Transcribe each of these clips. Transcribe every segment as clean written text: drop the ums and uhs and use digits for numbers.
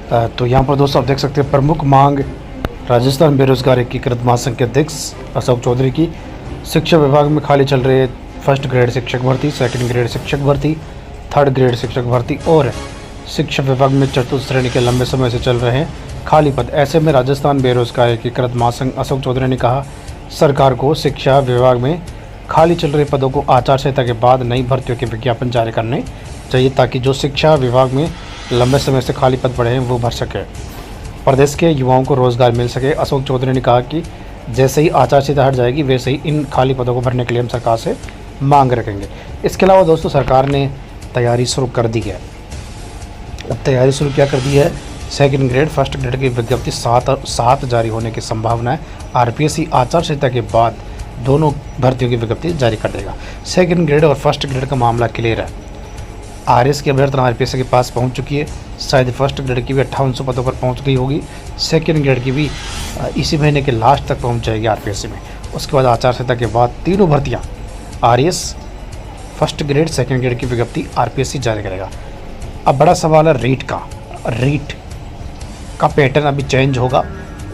तो यहाँ पर दोस्तों आप देख सकते हैं प्रमुख मांग राजस्थान बेरोजगार एकीकृत महासंघ के अध्यक्ष अशोक चौधरी की। शिक्षा विभाग में खाली चल रहे फर्स्ट ग्रेड शिक्षक भर्ती, सेकंड ग्रेड शिक्षक भर्ती, थर्ड ग्रेड शिक्षक भर्ती और शिक्षा विभाग में चतुर्थ श्रेणी के लंबे समय से चल रहे हैं खाली पद। ऐसे में राजस्थान बेरोजगार एकीकृत महासंघ अशोक चौधरी ने कहा, सरकार को शिक्षा विभाग में खाली चल रहे पदों को आचार संहिता के बाद नई भर्तियों के विज्ञापन जारी करने चाहिए ताकि जो शिक्षा विभाग में लंबे समय से खाली पद पड़े हैं वो भर सके, प्रदेश के युवाओं को रोजगार मिल सके। अशोक चौधरी ने कहा कि जैसे ही आचार संहिता हट जाएगी वैसे ही इन खाली पदों को भरने के लिए हम सरकार से मांग रखेंगे। इसके अलावा दोस्तों सरकार ने तैयारी शुरू कर दी है। अब तैयारी शुरू क्या कर दी है, सेकंड ग्रेड फर्स्ट ग्रेड की विज्ञप्ति 7 जारी होने की संभावना है। आरपीएससी आचार संहिता के बाद दोनों भर्तियों की विज्ञप्ति जारी कर देगा। सेकंड ग्रेड और फर्स्ट ग्रेड का मामला क्लियर है। आरएस की अभ्यर्थना आरपीएससी के पास पहुंच चुकी है। शायद फर्स्ट ग्रेड की भी 5800 पदों पर पहुंच गई होगी। सेकंड ग्रेड की भी इसी महीने के लास्ट तक पहुंच जाएगी आरपीएससी में। उसके बाद आचार संहिता के बाद तीनों भर्तियां RS, first grade, second grade की विज्ञप्ति आरपीएससी जारी करेगा। अब बड़ा सवाल है रीट का पैटर्न अभी चेंज होगा।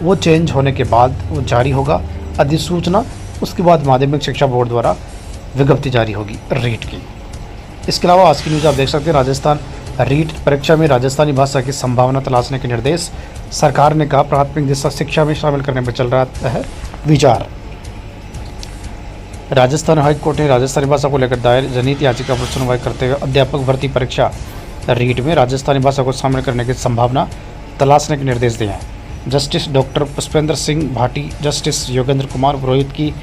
वो चेंज होने के बाद वो जारी होगा अधिसूचना। उसके बाद माध्यमिक शिक्षा बोर्ड द्वारा विज्ञप्ति जारी होगी रीट की। इसके अलावा आज की न्यूज़ आप देख सकते हैं, राजस्थान रीट परीक्षा में राजस्थानी भाषा की संभावना तलाशने के निर्देश। सरकार ने कहा, प्राथमिक दिशा शिक्षा में शामिल करने पर चल रहा है विचार। राजस्थान हाई कोर्ट ने राजस्थानी भाषा को लेकर दायर जनहित याचिका पर सुनवाई करते हुए अध्यापक भर्ती परीक्षा रीट में राजस्थानी भाषा को शामिल करने की संभावना तलाशने के निर्देश दिए हैं। Justice doctor Pushpendra Singh Bhati, justice Yogendra Kumar Purohit की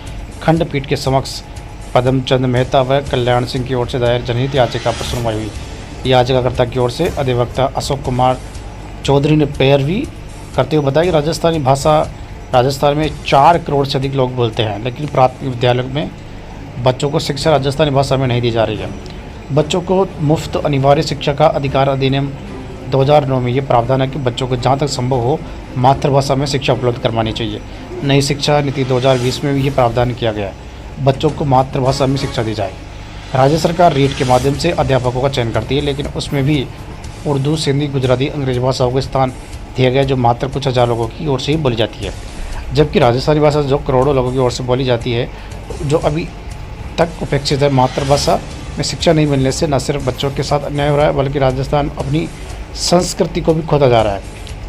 खंडपीठ के समक्ष पदमचंद मेहता व कल्याण सिंह की ओर से दायर जनहित याचिका पर सुनवाई हुई। याचिकाकर्ता की ओर से अधिवक्ता अशोक कुमार चौधरी ने पैरवी करते हुए बताया कि राजस्थानी भाषा राजस्थान में 4 करोड़ से अधिक लोग बोलते हैं, लेकिन प्राथमिक विद्यालय में बच्चों को शिक्षा राजस्थानी भाषा में नहीं दी जा रही है। बच्चों को मुफ्त अनिवार्य शिक्षा का अधिकार अधिनियम 2009 में ये प्रावधान है कि बच्चों को जहाँ तक संभव हो मातृभाषा में शिक्षा उपलब्ध करवानी चाहिए। नई शिक्षा नीति 2020 में भी ये प्रावधान किया गया है, बच्चों को मातृभाषा में शिक्षा दी जाए। राज्य सरकार रीट के माध्यम से अध्यापकों का चयन करती है, लेकिन उसमें भी उर्दू, सिंधी, गुजराती, अंग्रेजी भाषाओं को स्थान दिया गया जो मात्र कुछ हज़ार लोगों की ओर से ही बोली जाती है। जबकि राजस्थानी भाषा जो करोड़ों लोगों की ओर से बोली जाती है, जो अभी तक उपेक्षित है। मातृभाषा में शिक्षा नहीं मिलने से न सिर्फ बच्चों के साथ अन्याय हो रहा है, बल्कि राजस्थान अपनी संस्कृति को भी खोता जा रहा है,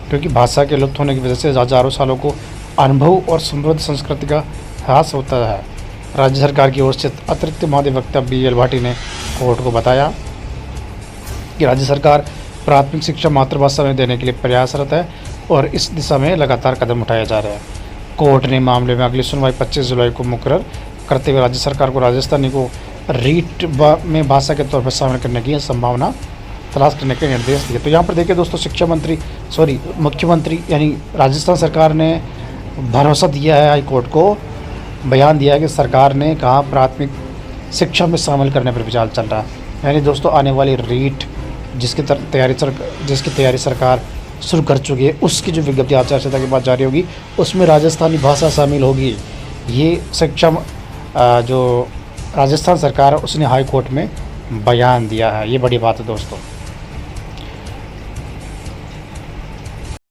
क्योंकि भाषा के लुप्त होने की वजह से हजारों सालों को अनुभव और समृद्ध संस्कृति का ह्रास होता है। राज्य सरकार की ओर से अतिरिक्त महाधिवक्ता BL भाटी ने कोर्ट को बताया कि राज्य सरकार प्राथमिक शिक्षा मातृभाषा में देने के लिए प्रयासरत है और इस दिशा में लगातार कदम उठाए जा रहे हैं। कोर्ट ने मामले में अगली सुनवाई 25 जुलाई को मुकर्रर करते हुए राज्य सरकार को राजस्थानी को रीट में भाषा के तौर पर शामिल करने की संभावना तलाश करने के निर्देश दिए। तो यहाँ पर देखिए दोस्तों, मुख्यमंत्री यानी राजस्थान सरकार ने भरोसा दिया है, हाई कोर्ट को बयान दिया है कि सरकार ने कहा प्राथमिक शिक्षा में शामिल करने पर विचार चल रहा है। यानी दोस्तों आने वाली रीट जिसकी तैयारी सरकार शुरू कर चुकी है, उसकी जो विज्ञप्ति आचार संहिता के बाद जारी होगी उसमें राजस्थानी भाषा शामिल होगी। ये शिक्षा जो राजस्थान सरकार उसने हाई कोर्ट में बयान दिया है। ये बड़ी बात है दोस्तों।